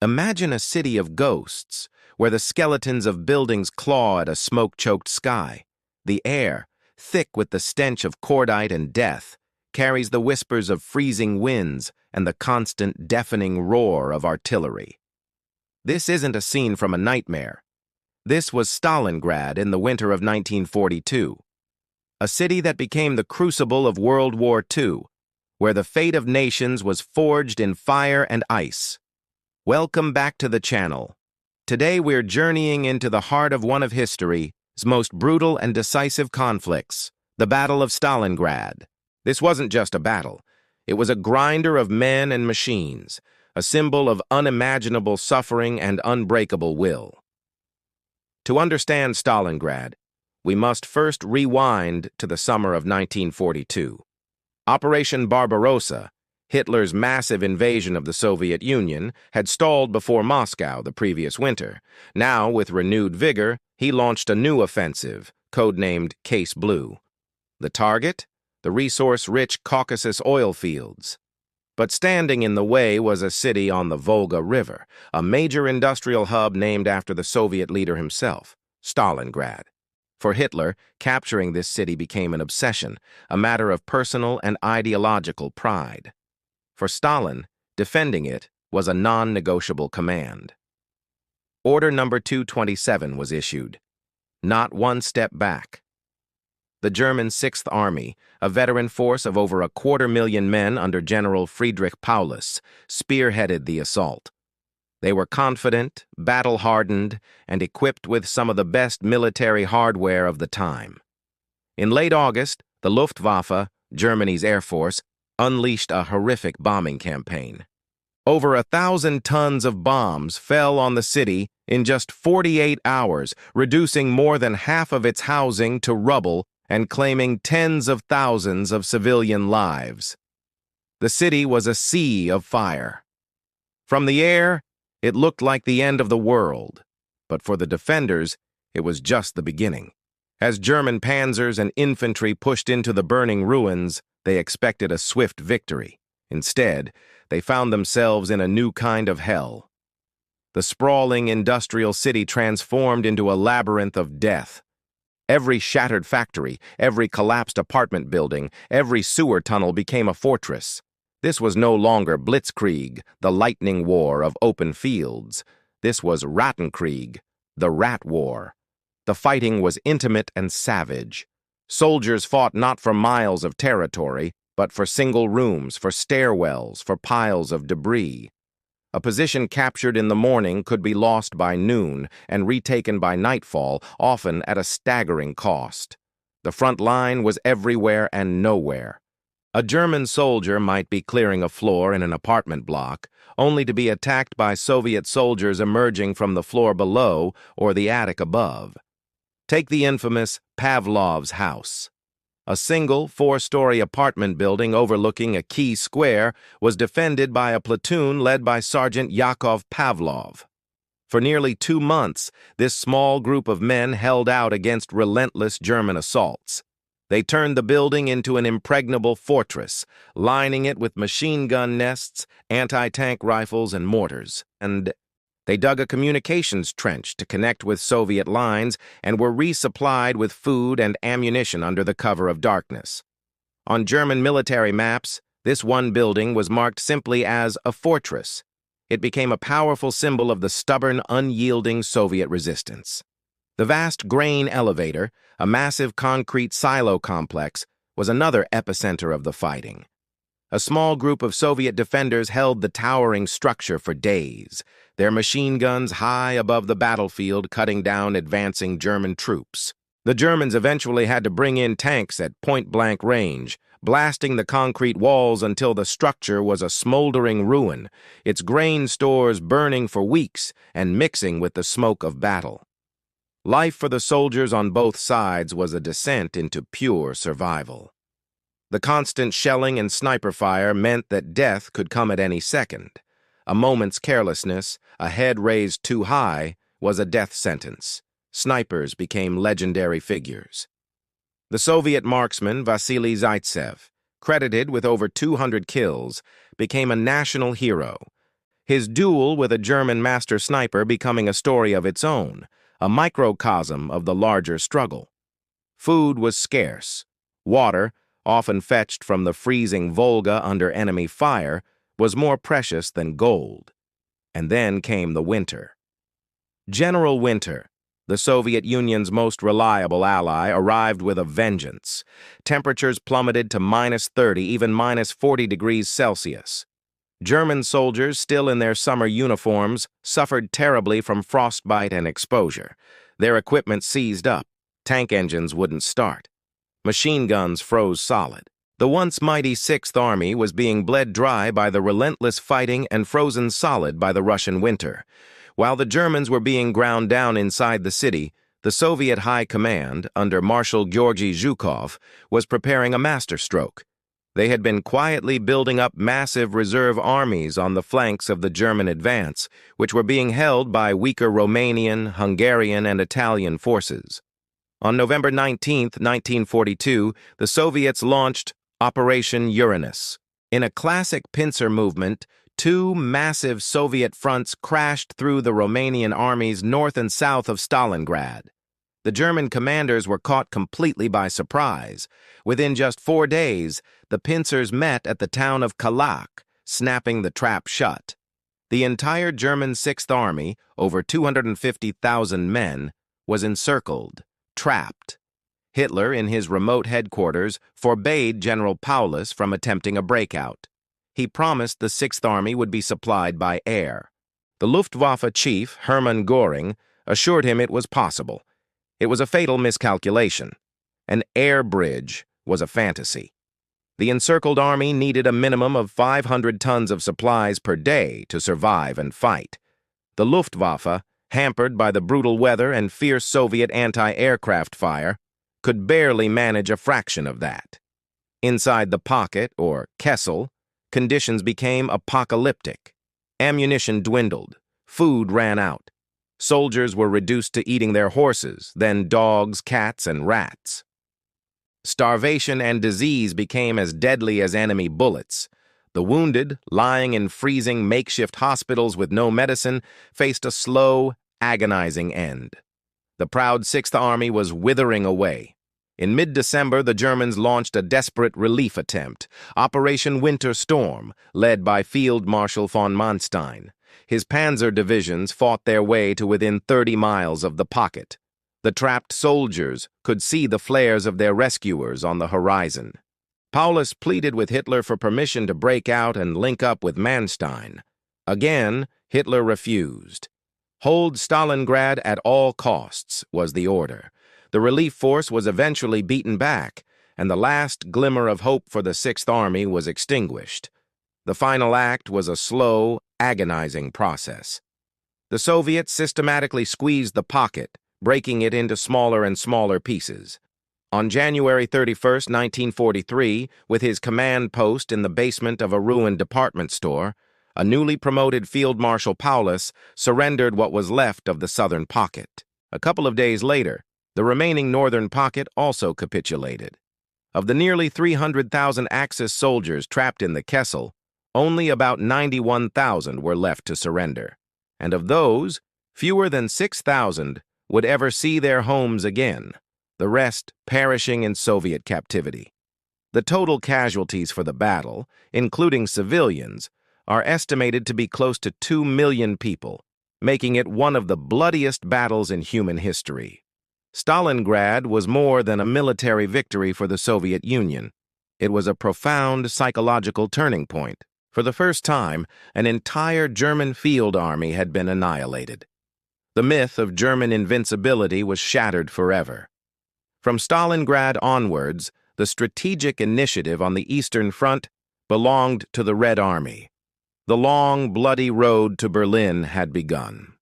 Imagine a city of ghosts, where the skeletons of buildings claw at a smoke-choked sky. The air, thick with the stench of cordite and death, carries the whispers of freezing winds and the constant deafening roar of artillery. This isn't a scene from a nightmare. This was Stalingrad in the winter of 1942, a city that became the crucible of World War II, where the fate of nations was forged in fire and ice. Welcome back to the channel. Today we're journeying into the heart of one of history's most brutal and decisive conflicts, the Battle of Stalingrad. This wasn't just a battle. It was a grinder of men and machines, a symbol of unimaginable suffering and unbreakable will. To understand Stalingrad, we must first rewind to the summer of 1942. Operation Barbarossa, Hitler's massive invasion of the Soviet Union, had stalled before Moscow the previous winter. Now, with renewed vigor, he launched a new offensive, codenamed Case Blue. The target? The resource-rich Caucasus oil fields. But standing in the way was a city on the Volga River, a major industrial hub named after the Soviet leader himself, Stalingrad. For Hitler, capturing this city became an obsession, a matter of personal and ideological pride. For Stalin, defending it was a non-negotiable command. Order number 227 was issued. Not one step back. The German Sixth Army, a veteran force of over 250,000 men under General Friedrich Paulus, spearheaded the assault. They were confident, battle-hardened, and equipped with some of the best military hardware of the time. In late August, the Luftwaffe, Germany's air force, unleashed a horrific bombing campaign. Over 1,000 tons of bombs fell on the city in just 48 hours, reducing more than half of its housing to rubble and claiming tens of thousands of civilian lives. The city was a sea of fire. From the air, it looked like the end of the world, but for the defenders, it was just the beginning. As German panzers and infantry pushed into the burning ruins, they expected a swift victory. Instead, they found themselves in a new kind of hell. The sprawling industrial city transformed into a labyrinth of death. Every shattered factory, every collapsed apartment building, every sewer tunnel became a fortress. This was no longer Blitzkrieg, the lightning war of open fields. This was Rattenkrieg, the rat war. The fighting was intimate and savage. Soldiers fought not for miles of territory, but for single rooms, for stairwells, for piles of debris. A position captured in the morning could be lost by noon and retaken by nightfall, often at a staggering cost. The front line was everywhere and nowhere. A German soldier might be clearing a floor in an apartment block, only to be attacked by Soviet soldiers emerging from the floor below or the attic above. Take the infamous Pavlov's house. A single, 4-story apartment building overlooking a key square was defended by a platoon led by Sergeant Yakov Pavlov. For nearly 2 months, this small group of men held out against relentless German assaults. They turned the building into an impregnable fortress, lining it with machine gun nests, anti-tank rifles, and mortars. And they dug a communications trench to connect with Soviet lines and were resupplied with food and ammunition under the cover of darkness. On German military maps, this one building was marked simply as a fortress. It became a powerful symbol of the stubborn, unyielding Soviet resistance. The vast grain elevator, a massive concrete silo complex, was another epicenter of the fighting. A small group of Soviet defenders held the towering structure for days, their machine guns high above the battlefield cutting down advancing German troops. The Germans eventually had to bring in tanks at point-blank range, blasting the concrete walls until the structure was a smoldering ruin, its grain stores burning for weeks and mixing with the smoke of battle. Life for the soldiers on both sides was a descent into pure survival. The constant shelling and sniper fire meant that death could come at any second. A moment's carelessness, a head raised too high, was a death sentence. Snipers became legendary figures. The Soviet marksman Vasily Zaitsev, credited with over 200 kills, became a national hero. his duel with a German master sniper becoming a story of its own, a microcosm of the larger struggle. Food was scarce. Water, often fetched from the freezing Volga under enemy fire, was more precious than gold. And then came the winter. General Winter, the Soviet Union's most reliable ally, arrived with a vengeance. Temperatures plummeted to -30, even -40 degrees Celsius. German soldiers, still in their summer uniforms, suffered terribly from frostbite and exposure. Their equipment seized up. Tank engines wouldn't start. Machine guns froze solid. The once mighty Sixth Army was being bled dry by the relentless fighting and frozen solid by the Russian winter. While the Germans were being ground down inside the city, the Soviet High Command, under Marshal Georgy Zhukov, was preparing a masterstroke. They had been quietly building up massive reserve armies on the flanks of the German advance, which were being held by weaker Romanian, Hungarian, and Italian forces. On November 19, 1942, the Soviets launched Operation Uranus. In a classic pincer movement, two massive Soviet fronts crashed through the Romanian armies north and south of Stalingrad. The German commanders were caught completely by surprise. Within just 4 days, the pincers met at the town of Kalak, snapping the trap shut. The entire German Sixth Army, over 250,000 men, was encircled, trapped. Hitler, in his remote headquarters, forbade General Paulus from attempting a breakout. He promised the Sixth Army would be supplied by air. The Luftwaffe chief, Hermann Göring, assured him it was possible. It was a fatal miscalculation. An air bridge was a fantasy. The encircled army needed a minimum of 500 tons of supplies per day to survive and fight. The Luftwaffe, hampered by the brutal weather and fierce Soviet anti-aircraft fire, could barely manage a fraction of that. Inside the pocket, or Kessel, conditions became apocalyptic. Ammunition dwindled. Food ran out. Soldiers were reduced to eating their horses, then dogs, cats, and rats. Starvation and disease became as deadly as enemy bullets. The wounded, lying in freezing makeshift hospitals with no medicine, faced a slow, agonizing end. The proud Sixth Army was withering away. In mid-December, the Germans launched a desperate relief attempt, Operation Winter Storm, led by Field Marshal von Manstein. His panzer divisions fought their way to within 30 miles of the pocket. The trapped soldiers could see the flares of their rescuers on the horizon. Paulus pleaded with Hitler for permission to break out and link up with Manstein. Again, Hitler refused. Hold Stalingrad at all costs, was the order. The relief force was eventually beaten back, and the last glimmer of hope for the Sixth Army was extinguished. The final act was a slow, agonizing process. The Soviets systematically squeezed the pocket, breaking it into smaller and smaller pieces. On January 31, 1943, with his command post in the basement of a ruined department store, a newly promoted Field Marshal Paulus surrendered what was left of the southern pocket. A couple of days later, the remaining northern pocket also capitulated. Of the nearly 300,000 Axis soldiers trapped in the Kessel, only about 91,000 were left to surrender. And of those, fewer than 6,000 would ever see their homes again, the rest perishing in Soviet captivity. The total casualties for the battle, including civilians, are estimated to be close to 2 million people, making it one of the bloodiest battles in human history. Stalingrad was more than a military victory for the Soviet Union. It was a profound psychological turning point. For the first time, an entire German field army had been annihilated. The myth of German invincibility was shattered forever. From Stalingrad onwards, the strategic initiative on the Eastern Front belonged to the Red Army. The long, bloody road to Berlin had begun.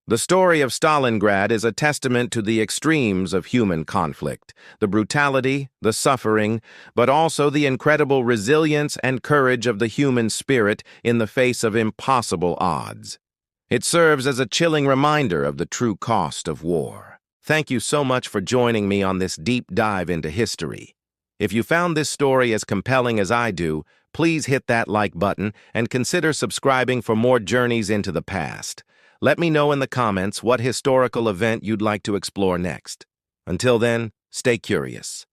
The story of Stalingrad is a testament to the extremes of human conflict, the brutality, the suffering, but also the incredible resilience and courage of the human spirit in the face of impossible odds. It serves as a chilling reminder of the true cost of war. Thank you so much for joining me on this deep dive into history. If you found this story as compelling as I do, please hit that like button and consider subscribing for more journeys into the past. Let me know in the comments what historical event you'd like to explore next. Until then, stay curious.